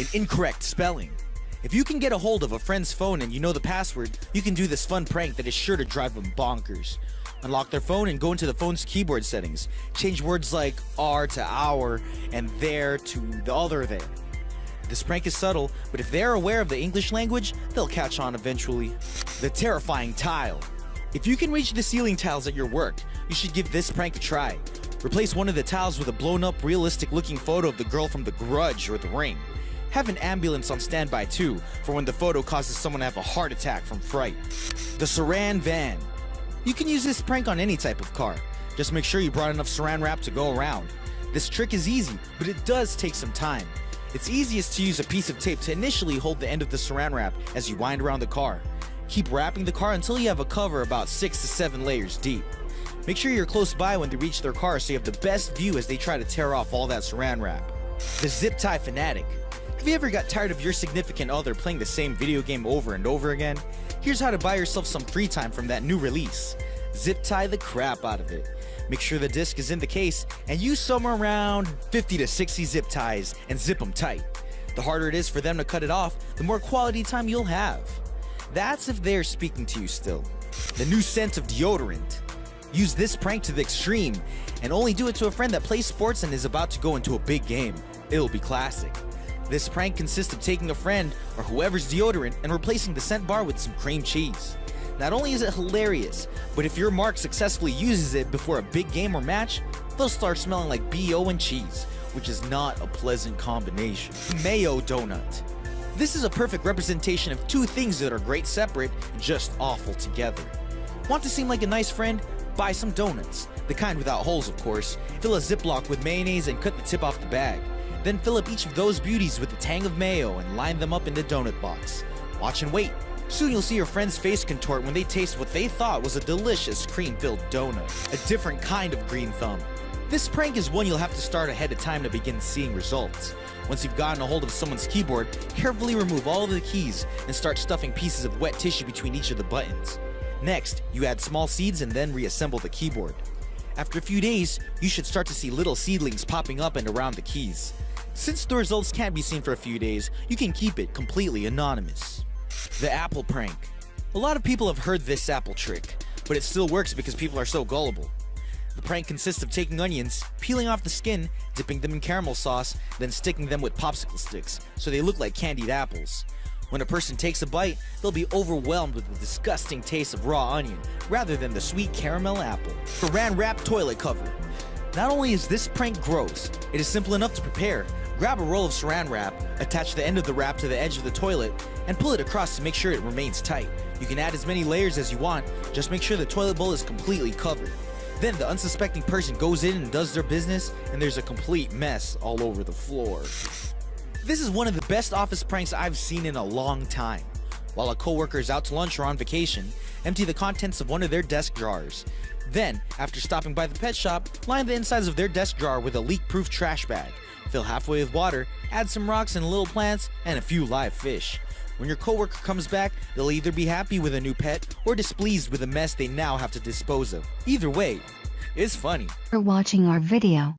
and incorrect spelling. If you can get a hold of a friend's phone and you know the password, you can do this fun prank that is sure to drive them bonkers. Unlock their phone and go into the phone's keyboard settings. Change words like R to our and there to the other there. This prank is subtle, but if they're aware of the English language, they'll catch on eventually. The terrifying tile. If you can reach the ceiling tiles at your work, you should give this prank a try. Replace one of the tiles with a blown up, realistic looking photo of the girl from The Grudge or The Ring. Have an ambulance on standby too, for when the photo causes someone to have a heart attack from fright. The saran van. You can use this prank on any type of car. Just make sure you brought enough saran wrap to go around. This trick is easy, but it does take some time. It's easiest to use a piece of tape to initially hold the end of the saran wrap as you wind around the car. Keep wrapping the car until you have a cover about 6 to 7 layers deep. Make sure you're close by when they reach their car so you have the best view as they try to tear off all that saran wrap. The zip tie fanatic. Have you ever got tired of your significant other playing the same video game over and over again? Here's how to buy yourself some free time from that new release. Zip tie the crap out of it. Make sure the disc is in the case and use somewhere around 50 to 60 zip ties and zip them tight. The harder it is for them to cut it off, the more quality time you'll have. That's if they're speaking to you still. The new scent of deodorant. Use this prank to the extreme and only do it to a friend that plays sports and is about to go into a big game. It'll be classic. This prank consists of taking a friend or whoever's deodorant and replacing the scent bar with some cream cheese. Not only is it hilarious, but if your mark successfully uses it before a big game or match, they'll start smelling like BO and cheese, which is not a pleasant combination. Mayo donut. This is a perfect representation of two things that are great separate and just awful together. Want to seem like a nice friend? Buy some donuts. The kind without holes, of course. Fill a Ziploc with mayonnaise and cut the tip off the bag. Then fill up each of those beauties with a tang of mayo and line them up in the donut box. Watch and wait. Soon you'll see your friend's face contort when they taste what they thought was a delicious cream-filled donut. A different kind of green thumb. This prank is one you'll have to start ahead of time to begin seeing results. Once you've gotten a hold of someone's keyboard, carefully remove all of the keys and start stuffing pieces of wet tissue between each of the buttons. Next, you add small seeds and then reassemble the keyboard. After a few days, you should start to see little seedlings popping up and around the keys. Since the results can't be seen for a few days, you can keep it completely anonymous. The apple prank. A lot of people have heard this apple trick, but it still works because people are so gullible. The prank consists of taking onions, peeling off the skin, dipping them in caramel sauce, then sticking them with popsicle sticks so they look like candied apples. When a person takes a bite, they'll be overwhelmed with the disgusting taste of raw onion rather than the sweet caramel apple. Saran wrap toilet cover. Not only is this prank gross, it is simple enough to prepare. Grab a roll of saran wrap, attach the end of the wrap to the edge of the toilet, and pull it across to make sure it remains tight. You can add as many layers as you want, just make sure the toilet bowl is completely covered. Then the unsuspecting person goes in and does their business, and there's a complete mess all over the floor. This is one of the best office pranks I've seen in a long time. While a coworker is out to lunch or on vacation, empty the contents of one of their desk drawers. Then, after stopping by the pet shop, line the insides of their desk drawer with a leak-proof trash bag. Fill halfway with water, add some rocks and little plants, and a few live fish. When your coworker comes back, they'll either be happy with a new pet or displeased with the mess they now have to dispose of. Either way, it's funny. For watching our video.